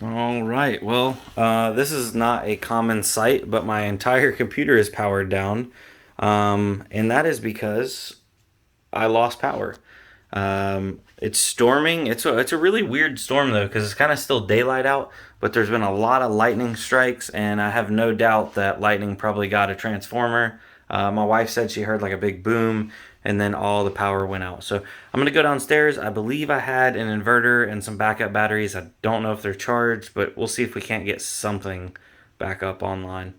All right. Well, this is not a common sight, but my entire computer is powered down, and that is because I lost power. It's storming. It's a really weird storm though, because it's kind of still daylight out, but there's been a lot of lightning strikes, and I have no doubt that lightning probably got a transformer. My wife said she heard like a big boom, and then all the power went out. So I'm gonna go downstairs. I believe I had an inverter and some backup batteries. I don't know if they're charged, but we'll see if we can't get something back up online.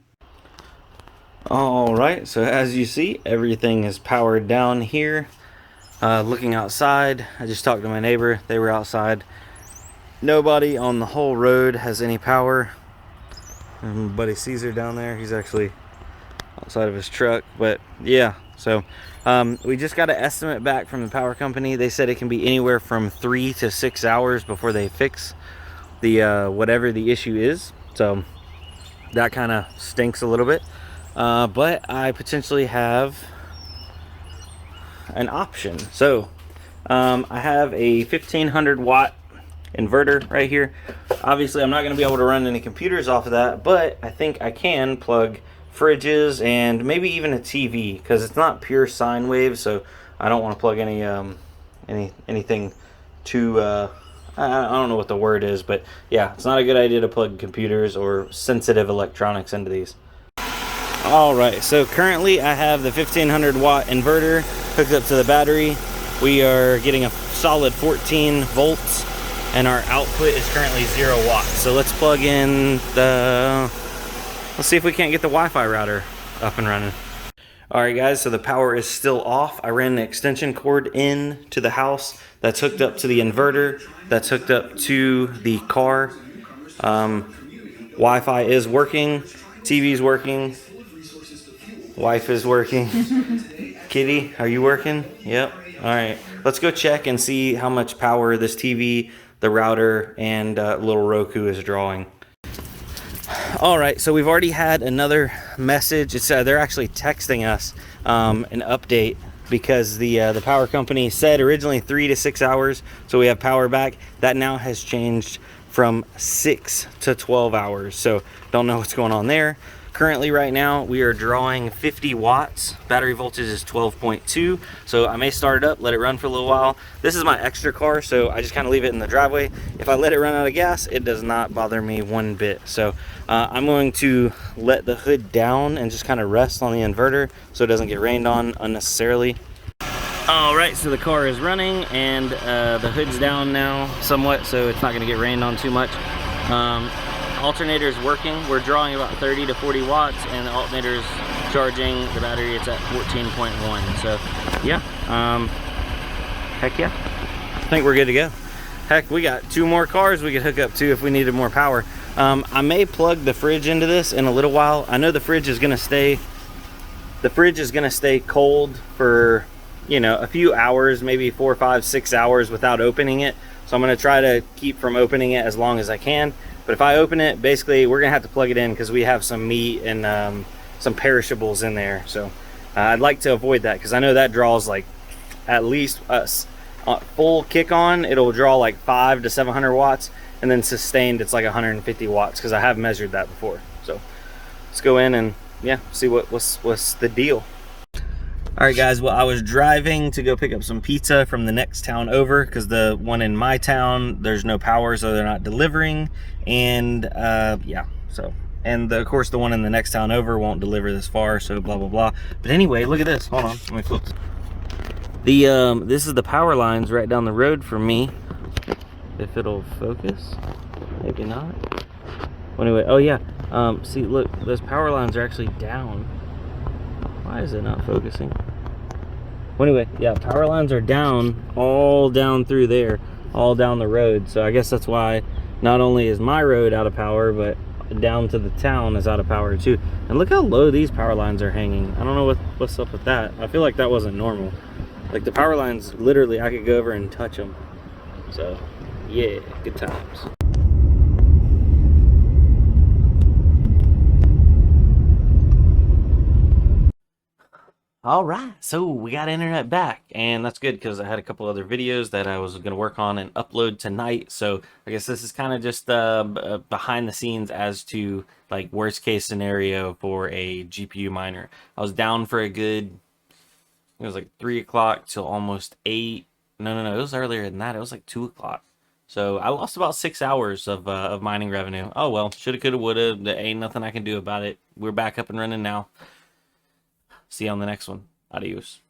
All right, so as you see, everything is powered down here. Looking outside, I just talked to my neighbor. They were outside. Nobody on the whole road has any power. Buddy Caesar down there, he's actually outside of his truck. But yeah, so we just got an estimate back from the power company. They said it can be anywhere from 3 to 6 hours before they fix the whatever the issue is. So that kind of stinks a little bit. But I potentially have an option. So I have a 1500 watt inverter right here. Obviously I'm not going to be able to run any computers off of that, but I think I can plug fridges and maybe even a TV, because it's not pure sine wave, so I don't want to plug anything too I don't know what the word is, but yeah, it's not a good idea to plug computers or sensitive electronics into these. All right, so currently I have the 1500 watt inverter hooked up to the battery. We are getting a solid 14 volts, and our output is currently 0 watts. So let's plug in let's see if we can't get the Wi-Fi router up and running. All right, guys, so the power is still off. I ran the extension cord in to the house that's hooked up to the inverter, that's hooked up to the car. Wi-Fi is working, TV's working, wife is working. Kitty, are you working? Yep. All right. Let's go check and see how much power this TV, the router, and little Roku is drawing. All right. So we've already had another message. It's they're actually texting us an update, because the power company said originally 3 to 6 hours, so we have power back. That now has changed from 6 to 12 hours. So don't know what's going on there. Currently right now we are drawing 50 watts. Battery voltage is 12.2. So I may start it up, let it run for a little while. This is my extra car, so I just kind of leave it in the driveway. If I let it run out of gas, it does not bother me one bit. So I'm going to let the hood down and just kind of rest on the inverter so it doesn't get rained on unnecessarily. All right, so the car is running, and the hood's down now somewhat, so it's not going to get rained on too much. Alternator is working. We're drawing about 30 to 40 watts, and the alternator is charging the battery. It's at 14.1. So yeah, heck yeah, I think we're good to go. Heck, we got 2 more cars we could hook up to if we needed more power. I may plug the fridge into this in a little while. I know the fridge is going to stay cold for, you know, a few hours, maybe 4, 5, 6 hours without opening it. So I'm going to try to keep from opening it as long as I can. But if I open it, basically we're gonna have to plug it in, because we have some meat and some perishables in there. So I'd like to avoid that, because I know that draws like at least full kick on, it'll draw like 500 to 700 watts, and then sustained it's like 150 watts, because I have measured that before. So let's go in and yeah, see what's the deal. All right, guys, well, I was driving to go pick up some pizza from the next town over, because the one in my town, there's no power, so they're not delivering. And yeah, so, and of course the one in the next town over won't deliver this far, so blah blah blah. But anyway, look at this. Hold on, let me flip this. This is the power lines right down the road from me. If it'll focus, maybe not. Well, anyway, oh yeah, see, look, those power lines are actually down. Why is it not focusing? Well, anyway, yeah, power lines are down, all down through there, all down the road. So I guess that's why not only is my road out of power, but down to the town is out of power too. And look how low these power lines are hanging. I don't know what's up with that. I feel like that wasn't normal. Like the power lines, literally, I could go over and touch them. So yeah, good times. All right, so we got internet back, and that's good because I had a couple other videos that I was going to work on and upload tonight. So I guess this is kind of just behind the scenes as to like worst case scenario for a GPU miner. I was down for a good, it was like 3 o'clock till almost 8. No, it was earlier than that. It was like 2 o'clock. So I lost about 6 hours of mining revenue. Oh well, shoulda, coulda, woulda. There ain't nothing I can do about it. We're back up and running now. See you on the next one. Adios.